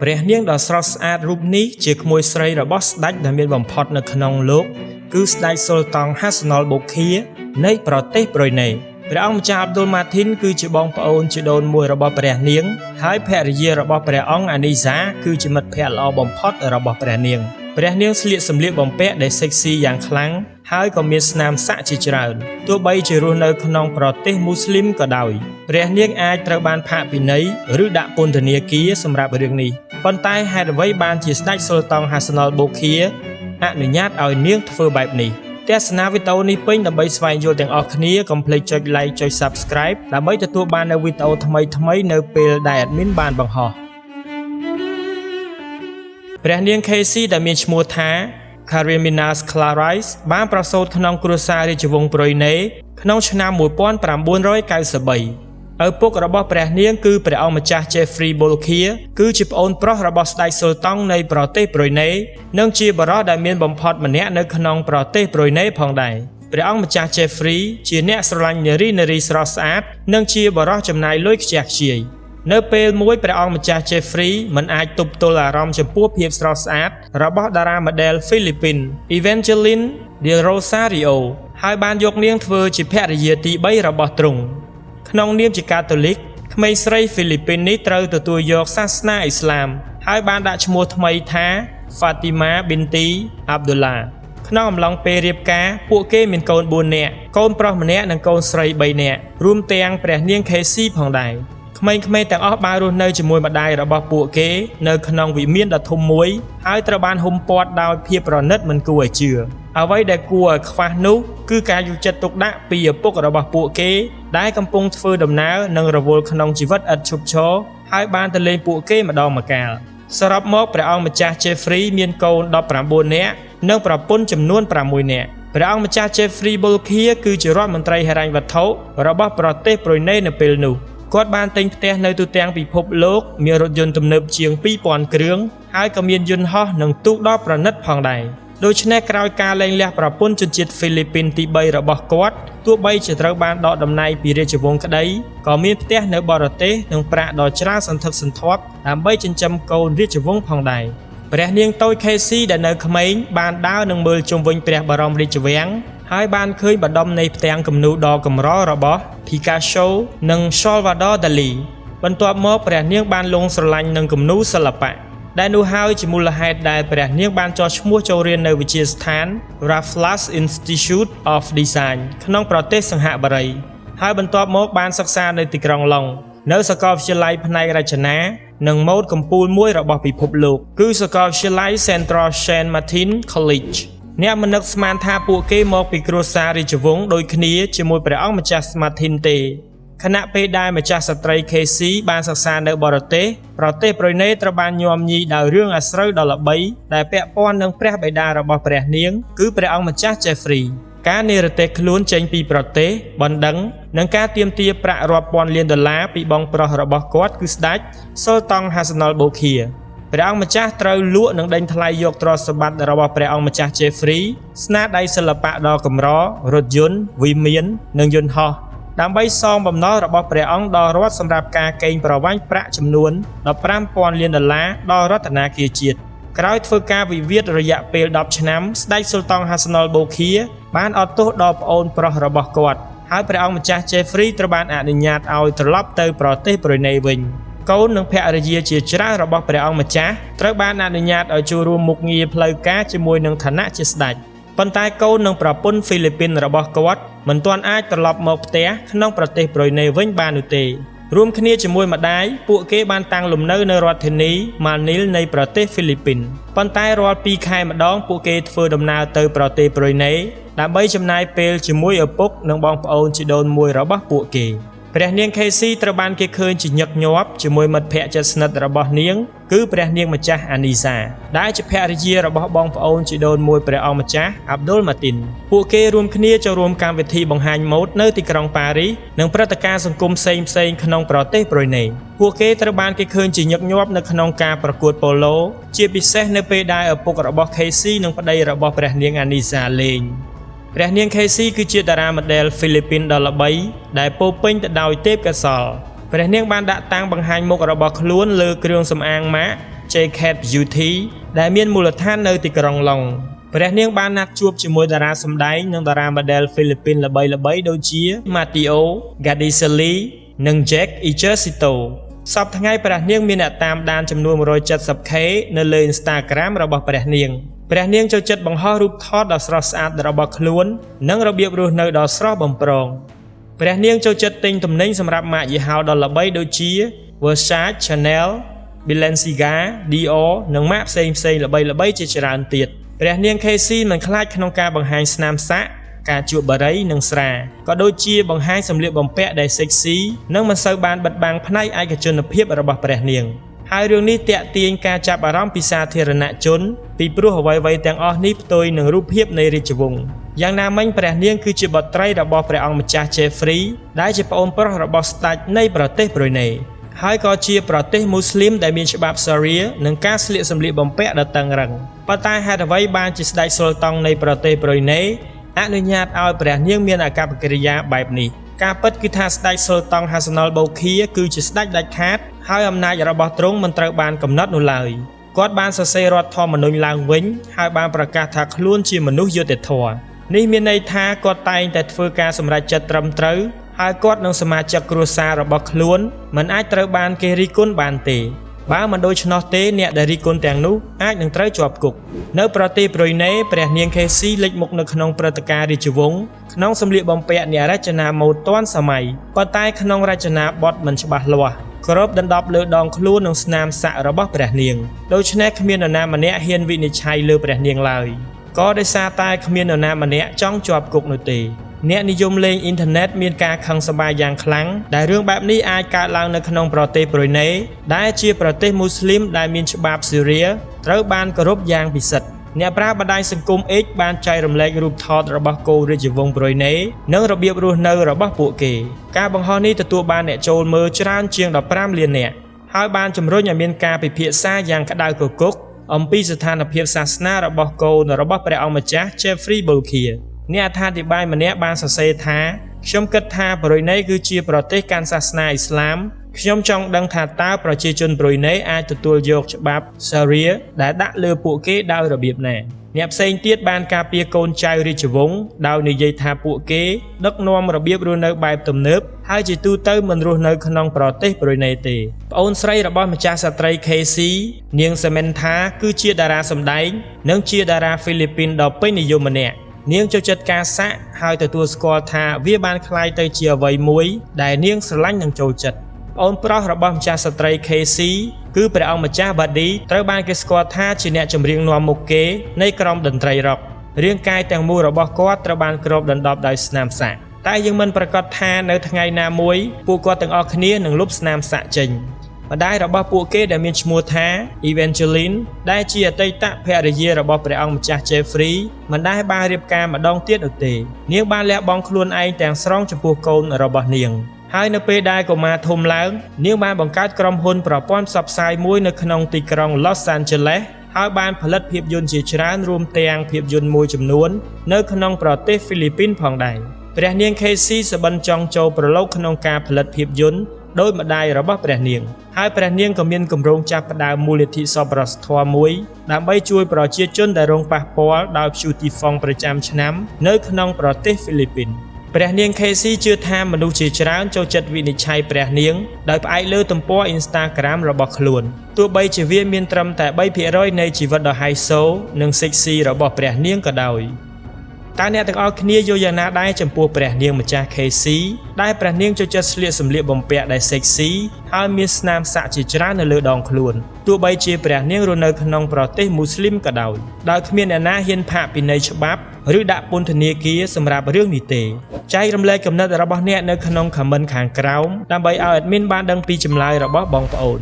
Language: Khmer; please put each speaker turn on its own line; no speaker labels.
ព្រះនាងដ៏ស្រស់ស្អាតរូបនេះជាក្មួយស្រីរបស់ស្ដេចដែលមានបំផុតនៅក្នុងលោកគឺស្ដេចសុលតង់ហាសាណុលបូឃានៃប្រទេសប្រ៊ុយណេព្រះអង្គម្ចាស់អាប់ឌុលម៉ាធីនគឺជាបងប្អូនជីដូនមួយរបស់ព្រះនាងហើយភរិយារបស់ព្រះអង្គអានីហ្សាគឺជាមិត្តភក្តិល្អបំផុតរបស់ព្រះនាងស្លៀកសម្លៀកបំពាក់ដែលសេកស៊ីយ៉ាងខ្លាំងហើយក៏មានស្នាមសាក់ជាច្រើនទោះបីជារស់នៅក្នុងប្រទេសមូស្លីមក៏ដោយព្រះនាងអាចត្រូវបានផាកពិន័យឬដាក់ពន្ធនាគារសម្រាប់រឿងនេះប៉ុន្តែហេតុអ្វីបានជាស្ដេចសុលតង់ហាសាណុលបូឃាអនុញ្ញាតឲ្យនាងធ្វើបែបនេះទស្សនាវីដេអូនេះពេញដើម្បីស្វែងយល់ទាំងអស់គ្នាកុំភ្លេចចុច like ចុច Subscribe ដើម្បីទទួលបាននូវវីដេអូថ្មីៗនៅពេលដែល admin បានបង្ហោះព្រះនាង Casey ដែលមានឈ្មោះថា Carminas Clarice បានប្រសូតក្នុងគ្រួសាររាជវង្សប្រ៊ុយណេក្នុងឆ្នាំ 1993 ឪពុករបស់ព្រះនាងគឺព្រះអង្គម្ចាស់ Jeffrey Bolkiah គឺជាប្អូនប្រុសរបស់ស្ដេចសុលតង់នៃប្រទេសប្រ៊ុយណេនិងជាបរិសុទ្ធដែលមានបំផុតម្នាក់នៅក្នុងប្រទេសប្រ៊ុយណេផងដែរព្រះអង្គម្ចាស់ Jeffrey ជាអ្នកស្រឡាញ់នារីស្រស់ស្អាតនិងជាបរិសុទ្ធចំណាយលុយខ្ជះខ្ជាយនៅពេលមួយព្រះអង្គម្ចាស់ Jeffrey មិនអាចទប់ទល់អារម្មណ៍ចំពោះភាពស្រស់ស្អាតរបស់តារាម៉ូដែលហ្វីលីពីន Evangeline del Rosario ហើយបានយកនាងធ្វើជាភរិយាទី3របស់ទ្រង់ក្នុងនាមជាកាតូលិកក្មេងស្រីហ្វីលីពីននេះត្រូវទទួលយកសាសនាអ៊ីស្លាមហើយបានដាក់ឈ្មោះថ្មីថា Fatima Binti Abdullah ក្នុងអំឡុងពេលរៀបការពួកគេមានកូន4នាក់កូនប្រុសម្នាក់និងកូនស្រី3នាក់រួមទាំងព្រះនាង Casey ផងដែរក្មេងៗទាំងអស់បានរស់នៅជាមួយម្ដាយរបស់ពួកគេនៅក្នុងវិមានដ៏ធំមួយហើយត្រូវបានហ៊ុមព័ទ្ធដោយភាពប្រណិតមិនគួរឲ្យជឿអ្វីដែលគួរឲ្យខ្វះនោះគឺការយកចិត្តទុកដាក់ពីឪពុករបស់ពួកគេដែលកំពុងធ្វើដំណើរនិងរវល់ក្នុងជីវិតឥតឈប់ឈរហើយបានទៅលេងពួកគេម្ដងម្កាលសរុបមកព្រះអង្គម្ចាស់ Jeffrey មានកូន19នាក់និងប្រពន្ធចំនួន6នាក់ព្រះអង្គម្ចាស់ Jeffrey Bolkiah គឺជារដ្ឋមន្ត្រីហិរញ្ញវត្ថុរបស់ប្រទេសប្រ៊ុយណេនៅពេលនោះគាត់បានទិញផ្ទះនៅទូទាំងពិភពលោកមានរថយន្តទំនើបជាង 2000 គ្រឿងហើយក៏មានយន្តហោះនិងទូកដ៏ប្រណិតផងដែរដូច្នេះក្រោយការលែងលះប្រពន្ធជនជាតិហ្វីលីពីនទី3របស់គាត់ទោះបីជាត្រូវបានដកតំណែងពីរាជវង្សក្តីក៏មានផ្ទះនៅបរទេសនិងប្រាក់ដ៏ច្រើនសន្ធឹកសន្ធាប់ដើម្បីចិញ្ចឹមកូនរាជវង្សផងដែរព្រះនាងតូច Casey ដែលនៅក្មេងបានដើរនិងមើលជុំវិញព្រះបរមរាជវាំងហើយបានឃើញបណ្ដុំនៃផ្ទាំងគំនូរដ៏កម្ររបស់ Picasso និង Salvador Dali បន្ទាប់មកព្រះនាងបានលងស្រឡាញ់នឹងគំនូរសិល្បៈដែលនោះហើយជាមូលហេតុដែលព្រះនាងបានចុះឈ្មោះចូលរៀននៅវិទ្យាស្ថាន Raffles Institute of Design ក្នុងប្រទេសសិង្ហបុរីហើយបន្ទាប់មកបានសិក្សានៅទីក្រុងឡុងនៅសាកលវិទ្យាល័យផ្នែករចនានិងម៉ូដកំពូលមួយរបស់ពិភពលោកគឺសាកលវិទ្យាល័យ Central Saint Martin College អ្នកមិននឹកស្មានថាពួកគេមកពីគ្រួសាររាជវង្សដូចគ្នាជាមួយព្រះអង្គម្ចាស់ Martin ទេខណៈពេលដែលម្ចាស់ស្ត្រី Casey បានសិក្សានៅបរទេសប្រទេសប្រ៊ុយណេត្រូវបានញោមញីដោយរឿងអាស្រូវដ៏ល្បីដែលពាក់ព័ន្ធនឹងព្រះបិតារបស់ព្រះនាងគឺព្រះអង្គម្ចាស់ Jeffrey ការនិរទេសខ្លួនចេញពីប្រទេសបណ្ដឹងនិងការទាមទារប្រាក់រាប់ពាន់លានដុល្លារពីបងប្រុសរបស់គាត់គឺស្ដេចសុលតង់ហាសាណុលបូឃាព្រះអង្គម្ចាស់ត្រូវលក់និងដេញថ្លៃយកទ្រព្យសម្បត្តិរបស់ព្រះអង្គម្ចាស់ Jeffrey ស្នាដៃសិល្បៈដ៏កម្ររថយន្តវិមាននិងយន្តហោះដើម្បីសងបំណុលរបស់ព្រះអង្គដល់រដ្ឋសម្រាប់ការកេងប្រវ័ញ្ចប្រាក់ចំនួន 15,000 លានដុល្លារដល់រដ្ឋាភិបាលជាតិក្រោយធ្វើការវិវាទរយៈពេល10ឆ្នាំស្ដេចសុលតង់ហាសាណុលបូឃាបានអត់ទោសដល់ប្អូនប្រុសរបស់គាត់ហើយព្រះអង្គម្ចាស់ Jeffrey ត្រូវបានអនុញ្ញាតឲ្យត្រឡប់ទៅប្រទេសប្រ៊ុយណេវិញកូននិងភរិយាជាច្រើនរបស់ព្រះអង្គម្ចាស់ត្រូវបានអនុញ្ញាតឲ្យចូលរួមមុខងារផ្លូវការជាមួយនឹងឋានៈជាស្ដេចប៉ុន្តែកូននិងប្រពន្ធហ្វីលីពីនរបស់គាត់មិនទាន់អាចត្រឡប់មកផ្ទះក្នុងប្រទេសប្រ៊ុយណេវិញបាននោះទេរួមគ្នាជាមួយម្ដាយពួកគេបានតាំងលំនៅនៅរដ្ឋធានីម៉ានីលនៃប្រទេសហ្វីលីពីនប៉ុន្តែរាល់2ខែម្ដងពួកគេធ្វើដំណើរទៅប្រទេសប្រ៊ុយណេដើម្បីចំណាយពេលជាមួយឪពុកនិងបងប្អូនជីដូនមួយរបស់ពួកគេព្រះនាង Casey ត្រូវបានគេឃើញជាញឹកញាប់ជាមួយមិត្តភក្តិជិតស្និទ្ធរបស់នាងគឺព្រះនាងម្ចាស់អានីហ្សាដែលជាភរិយារបស់បងប្អូនជីដូនមួយព្រះអង្គម្ចាស់អាប់ឌុលម៉ាទីនពួកគេរួមគ្នាចូលរួមកម្មវិធីបង្ហាញម៉ូដនៅទីក្រុងប៉ារីសនិងព្រឹត្តិការណ៍សង្គមផ្សេងៗក្នុងប្រទេសប្រ៊ុយណេពួកគេត្រូវបានគេឃើញជាញឹកញាប់នៅក្នុងការប្រកួតប៉ូឡូជាពិសេសនៅពេលដែលឪពុករបស់ Casey និងប្តីរបស់ព្រះនាងអានីហ្សាលេងព្រះនាង Casey គឺជាតារាម៉ូដែលហ្វីលីពីនដ៏ល្បីដែលពោពេញទៅដោយទេពកោសល្យព្រះនាងបានដាក់តាំងបង្ហាញមុខរបស់ខ្លួនលើគ្រឿងសម្អាងម៉ាក J-Cat Beauty ដែលមានមូលដ្ឋាននៅទីក្រុងឡុងព្រះនាងបានណាត់ជួបជាមួយតារាសម្ដែងនិងតារា model ហ្វីលីពីនល្បីៗដូចជា Matteo Gadicelli និង Jack Ejercito សប្តាហ៍ថ្ងៃព្រះនាងមានអ្នកតាមដានចំនួន 170K នៅលើ Instagram របស់ព្រះនាងចូលចិត្តបង្ហោះរូបថតដ៏ស្រស់ស្អាតរបស់ខ្លួននិងរបៀបរស់នៅដ៏ស្រស់បំព្រងព្រះនាងចូលចិត្តទិញទំនិញសម្រាប់ម៉ាកយីហោដ៏ល្បីដូចជា Versace, Chanel, Balenciaga, Dior និងម៉ាកផ្សេងៗល្បីៗជាច្រើនទៀតព្រះនាង Casey មិនខ្លាចក្នុងការបង្ហាញស្នាមសាក់ការជួបបារីនិងស្រាក៏ដូចជាបង្ហាញសម្លៀកបំពាក់ដែល sexy និងមិនសូវបានបិទបាំងផ្នែកឯកជនភាពរបស់ព្រះនាងហើយរឿងនេះទាក់ទាញការចាប់អារម្មណ៍ពីសាធារណជនពីព្រោះអ្វីៗទាំងអស់នេះផ្ទុយនឹងរូបភាពនៃរាជវង្សយ៉ាងណាមិញព្រះនាងគឺជាបុត្រីរបស់ព្រះអង្គម្ចាស់ Jeffrey ដែលជាប្អូនប្រុសរបស់ស្ដេចនៃប្រទេសប្រ៊ុយណេហើយក៏ជាប្រទេសមូស្លីមដែលមានច្បាប់ Sharia និងការស្លៀកសម្លៀកបំពាក់ដ៏តឹងរ៉ឹងប៉ុន្តែហេតុអ្វីបានជាស្ដេចសុលតុងនៃប្រទេសប្រ៊ុយណេអនុញ្ញាតឲ្យព្រះនាងមានអាកប្បកិរិយាបែបនេះការពិតគឺថាស្ដេចសុលតុង Hassanal Bolkiah គឺជាស្ដេចដាច់ខាតហើយអំណាចរបស់ទ្រង់មិនត្រូវបានកំណត់នោះឡើយគាត់បានសរសេររដ្ឋធម្មនុញ្ញឡើងវិញហើយបានប្រកាសថាខ្លួនជាមនុស្សយុត្តិធម៌នេះមានន័យថាគាត់តែងតែធ្វើការសម្រេចចិត្តត្រឹមត្រូវហើយគាត់និងសមាជិកគ្រួសាររបស់ខ្លួនមិនអាចត្រូវបានគេរិះគន់បានទេបើមិនដូច្នោះទេអ្នកដែលរិះគន់ទាំងនោះអាចនឹងត្រូវជាប់គុកនៅប្រទេសប្រ៊ុយណេព្រះនាង Casey លេចមុខនៅក្នុងព្រឹត្តិការណ៍រាជវង្សក្នុងសម្លៀកបំពាក់អ្នករចនាម៉ូដទាន់សម័យប៉ុន្តែក្នុងរចនាបថមិនច្បាស់លាស់គ្របដណ្ដប់លើដងខ្លួននិងស្នាមសាក់របស់ព្រះនាងដូច្នេះគ្មាននរណាម្នាក់ហ៊ានវិនិច្ឆ័យលើព្រះនាងឡើយក៏ដោយសារតែគ្មាននរណាម្នាក់ចង់ជាប់គុកនោះទេអ្នកនិយមលេងអ៊ីនធឺណិតមានការខឹងសម្បារយ៉ាងខ្លាំងដែលរឿងបែបនេះអាចកើតឡើងនៅក្នុងប្រទេសប្រ៊ុយណេដែលជាប្រទេសមូស្លីមដែលមានច្បាប់ Sharia ត្រូវបានគោរពយ៉ាងពិសិដ្ឋអ្នកប្រើបណ្ដាញសង្គម X បានចែករំលែករូបថតរបស់គោរាជវង្សប្រ៊ុយណេនិងរបៀបរស់នៅរបស់ពួកគេការបង្ហោះនេះទទួលបានអ្នកចូលមើលច្រើនជាង15លាននាក់ហើយបានជំរុញឲ្យមានការពិភាក្សាយ៉ាងក្តៅគគុកអំពីស្ថានភាពសាសនារបស់កូនរបស់ព្រះអង្គម្ចាស់ Jeffrey Bolkiah អ្នកអត្ថាធិប្បាយម្នាក់បានសរសេរថាខ្ញុំគិតថាប្រ៊ុយណេគឺជាប្រទេសកាន់សាសនាអ៊ីស្លាមខ្ញុំចង់ដឹងថាតើប្រជាជនប្រ៊ុយណេអាចទទួលយកច្បាប់ Sharia ដែលដាក់លើពួកគេដោយរបៀបណាអ្នកផ្សេងទៀតបានការពារកូនចៅរាជវង្សដោយនិយាយថាពួកគេដឹកនាំរបៀបរស់នៅបែបទំនើបហើយជាទូទៅមិនរស់នៅក្នុងប្រទេសប្រ៊ុយណេទេប្អូនស្រីរបស់ម្ចាស់ស្ត្រី Casey នាង Samantha គឺជាតារាសម្ដែងនិងជាតារាហ្វីលីពីនដ៏ពេញនិយមម្នាក់នាងចូលចិត្តការសាក់ហើយទទួលស្គាល់ថាវាបានคล้ายទៅជាអ្វីមួយដែលនាងស្រឡាញ់និងចូលចិត្តប្អូនប្រុសរបស់ម្ចាស់ស្ត្រី Casey គឺព្រះអង្គម្ចាស់ Buddy ត្រូវបានគេស្គាល់ថាជាអ្នកចម្រៀងនាំមុខគេនៃក្រុមតន្ត្រីរ៉ុករាងកាយទាំងមូលរបស់គាត់ត្រូវបានគ្របដណ្ដប់ដោយស្នាមសាក់តែយើងមិនប្រកាសថានៅថ្ងៃណាមួយពួកគាត់ទាំងអស់គ្នានឹងលុបស្នាមសាក់ចេញម្ដាយរបស់ពួកគេដែលមានឈ្មោះថា Evangeline ដែលជាអតីតភរិយារបស់ព្រះអង្គម្ចាស់ Jeffrey មិនដែលបានរៀបការម្ដងទៀតនោះទេនាងបានលះបង់ខ្លួនឯងទាំងស្រុងចំពោះកូនរបស់នាងហើយនៅពេលដែលកុមារធំឡើងនាងបានបង្កើតក្រុមហ៊ុនប្រព័ន្ធផ្សព្វផ្សាយមួយនៅក្នុងទីក្រុង Los Angeles ហើយបានផលិតភាពយន្តជាច្រើនរួមទាំងភាពយន្តមួយចំនួននៅក្នុងប្រទេសហ្វីលីពីនផងដែរព្រះនាង Casey សបិនចង់ចូលប្រឡូកក្នុងការផលិតភាពយន្តដោយម្ដាយរបស់ព្រះនាងហើយព្រះនាងក៏មានគម្រោងចាប់ផ្ដើមមូលនិធិសប្បុរសធម៌មួយដើម្បីជួយប្រជាជនដែលរងប៉ះពាល់ដោយព្យុះទីហ្វុងប្រចាំឆ្នាំនៅក្នុងប្រទេសហ្វីលីពីនព្រះនាង Casey ជឿថាមនុស្សជាច្រើនចូលចិត្តវិនិច្ឆ័យព្រះនាងដោយផ្អែកលើទំព័រ Instagram របស់ខ្លួនទោះបីជាវាមានត្រឹមតែ 3% នៃជីវិតដ៏ high soul និង sexy របស់ព្រះនាងក៏ដោយតើអ្នកទាំងអស់គ្នាយល់យ៉ាងណាដែរចំពោះព្រះនាងម្ចាស់ Casey ដែលព្រះនាងចូលចិត្តស្លៀកសម្លៀកបំពាក់ដែល sexy ហើយមានស្នាមសាក់ជាច្រើននៅលើដងខ្លួនទោះបីជាព្រះនាងរស់នៅក្នុងប្រទេសមូស្លីមក៏ដោយគ្មានអ្នកណាហ៊ានផាកពិន័យច្បាប់ឬដាក់ពន្ធនាគារសម្រាប់រឿងនេះទេចែករំលែកគំនិតរបស់អ្នកនៅក្នុង comment ខាងក្រោមដើម្បីឲ្យ admin បានដឹងពីចម្លើយរបស់បងប្អូន